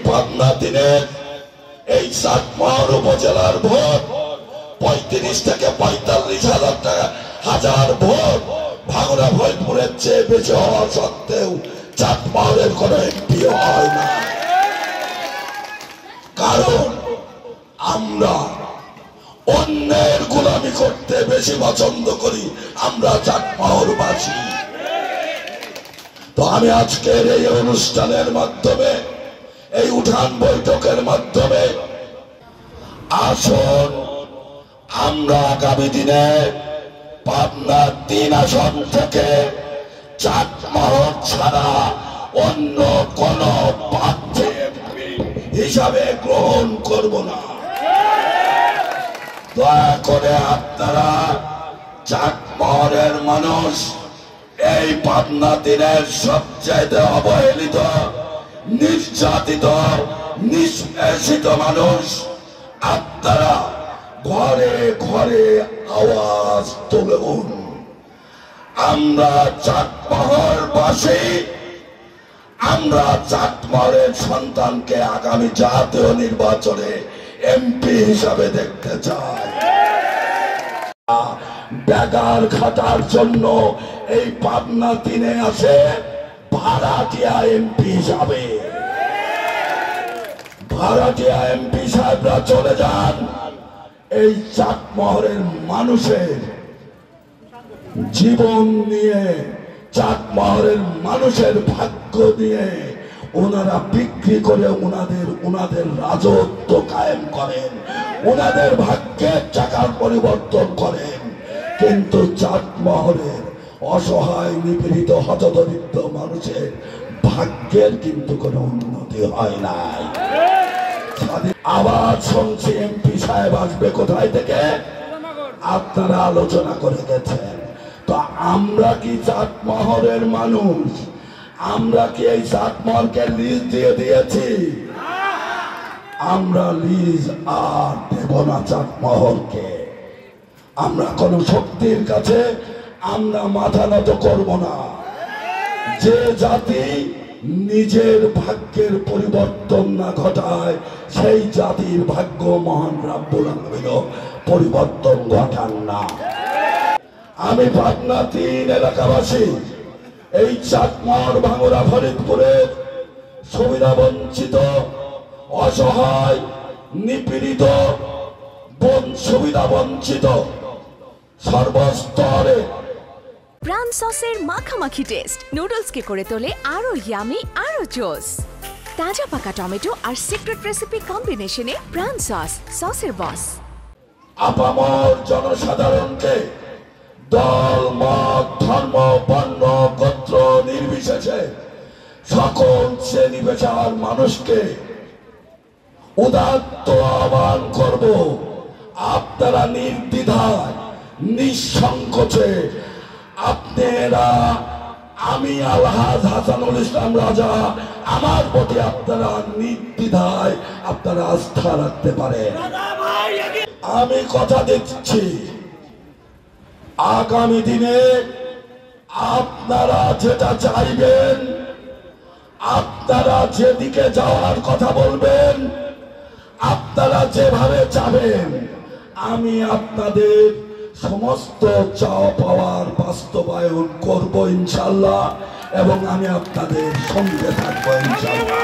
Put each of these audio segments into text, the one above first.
পাবনা দিনের এই চাটমোহর উপজেলার ভোট 35 থেকে 45,000 ভোট ভাঙড়া ভৈরপুরের চেয়ে বেশি হওয়া সত্ত্বেও চাটমোহরের কোন এমপি হয় না। কারণ আমরা অন্যের গোলামি করতে বেশি পছন্দ করি, আমরা চাটমোহরবাসী। তো আমি আজকের এই অনুষ্ঠানের মাধ্যমে, এই উঠান বৈঠকের মাধ্যমে আসুন আমরা আগামী দিনে পাবনা 3 আসন থেকে চাটমোহর ছাড়া অন্য কোন প্রার্থী হিসাবে গ্রহণ করব না। দয়া করে আপনারা চাটমোহরের মানুষ, এই পাবনা দিনের সবচেয়ে অবহেলিত, নির্যাতিত, নিষ্পেষিত মানুষ, আপনারা ঘরে ঘরে আওয়াজ তুলুন। আমরা চাটমোহরবাসী, আমরা চাটমোহরের সন্তানকে আগামী জাতীয় নির্বাচনে এমপি হিসাবে দেখতে চাই। বেগার খাটার জন্য এই পাবনা 3-এ আসে ভাড়াটিয়া এমপি হিসাবে। ভাড়াটিয়া এমপি সাহেবরা চলে যান, এই চাটমোহরের মানুষের জীবন নিয়ে, চাটমোহরের মানুষের ভাগ্য নিয়ে ওনারা বিক্রি করে ওনাদের রাজত্ব কায়েম করেন, ওনাদের ভাগ্যের চাকার পরিবর্তন করেন। কিন্তু চাটমোহরের অসহায়, নিপীড়িত, হতদরিদ্র মানুষের ভাগ্যের কিন্তু কোনো উন্নতি হয় নাই। আবার শুনছি এমপি সাহেব আসবে কোথায় থেকে, আপনারা আলোচনা করে গেছেন। তো আমরা কি চাটমোহরের মানুষ, আমরা কি এই চাটমোহরকে লিজ দিয়ে দিয়েছি? আমরা লিজ আর দেব না চাটমোহরকে। আমরা কোন শক্তির কাছে আমরা মাথা নত করব না। যে জাতি নিজের ভাগ্যের পরিবর্তন না ঘটায়, সেই জাতির ভাগ্য মহান রাব্বুল আলামিনও পরিবর্তন ঘটান না। আমি পাবনা 3 এলাকাবাসী, এই চাটমোহর, ভাঙড়া, ফরিদপুরের সুবিধা বঞ্চিত, অসহায়, নিপীড়িত, সুবিধা বঞ্চিত সর্বস্তরে প্রাণ সসের মাখামাখি টেস্ট নুডলসকে করে তোলে আরো ইয়ামি, আরো জোস। তাজা পাকা টমেটো আর সিক্রেট রেসিপি কম্বিনেশনে প্রাণ সসের বস। আপামর জনসাধারণকে দল, মত, ধর্ম, বর্ণ, গোত্র নির্বিশেষে সকল শ্রেণী পেশার মানুষকে উদাত্ত আহ্বান করব, আপনারা নির্দ্বিধায়, নিঃসংকোচে, আপনারা, আমি আলহাজ হাসানুল ইসলাম রাজা, আমার প্রতি আপনারা নির্দ্বিধায় আপনারা আস্থা রাখতে পারেন। আমি কথা দিচ্ছি, আগামী দিনে আপনারা যেটা চাইবেন, আপনারা যেদিকে যাওয়ার কথা বলবেন, আপনারা যেভাবে চাবেন, আমি আপনাদের সমস্ত চাওয়া পাওয়ার বাস্তবায়ন করব ইনশাআল্লাহ, এবং আমি আপনাদের সঙ্গে থাকবো ইনশাআল্লাহ।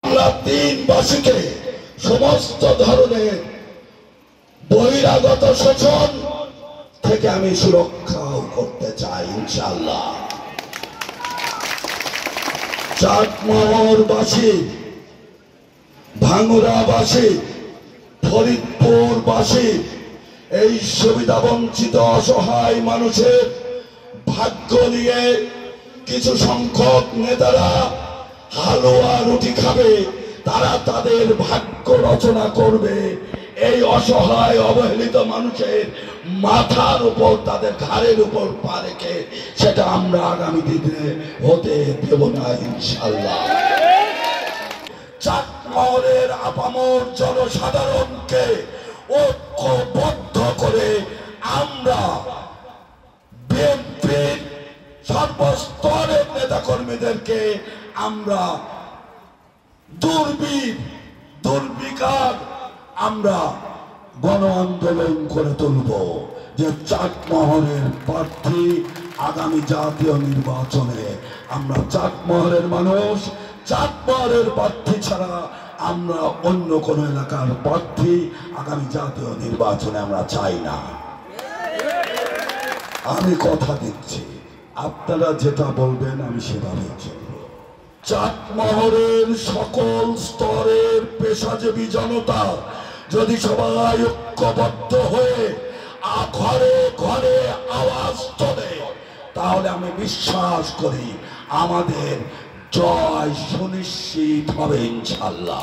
আমরা 3 বাসীকে সমস্ত ধরনের বহিরাগত শোষণ থেকে আমি সুরক্ষাও করতে চাই ইনশাআল্লাহ। চাটমোহরবাসী, ভাঙড়াবাসী, ফরিদপুরবাসী, এই সুবিধা বঞ্চিত অসহায় মানুষের ভাগ্য নিয়ে কিছু সংখ্যক নেতারা হালুয়া রুটি খাবে, তারা তাদের ভাগ্য রচনা করবে। এই অসহায় অবহেলিত মানুষের মাথার উপর, তাদের ঘাড়ের উপর পা রেখে সেটা আমরা আগামী দিনে হতে দেব না ইনশাআল্লাহ। চাটমোহরের আপামর জনসাধারণকে ঐক্যবদ্ধ করে আমরা বিএনপির সর্বস্তরের নেতা কর্মীদেরকে আমরা দুর্বিকার আমরা গণ আন্দোলন করে তুলব যে চাটমোহরের প্রার্থী আগামী জাতীয় নির্বাচনে আমরা চাটমোহরের মানুষ চাটমোহরের প্রার্থী ছাড়া আমরা অন্য কোন এলাকার প্রার্থী আগামী জাতীয় নির্বাচনে আমরা চাই না। আমি কথা দিচ্ছি আপনারা যেটা বলবেন আমি সেভাবে চলব। চাটমোহরের সকল স্তরের পেশাজীবী জনতা যদি সবাই ঐক্যবদ্ধ হয়ে ঘরে ঘরে আওয়াজ তোলে তাহলে আমি বিশ্বাস করি আমাদের জয় সুনিশ্চিত হবে ইনশাআল্লাহ।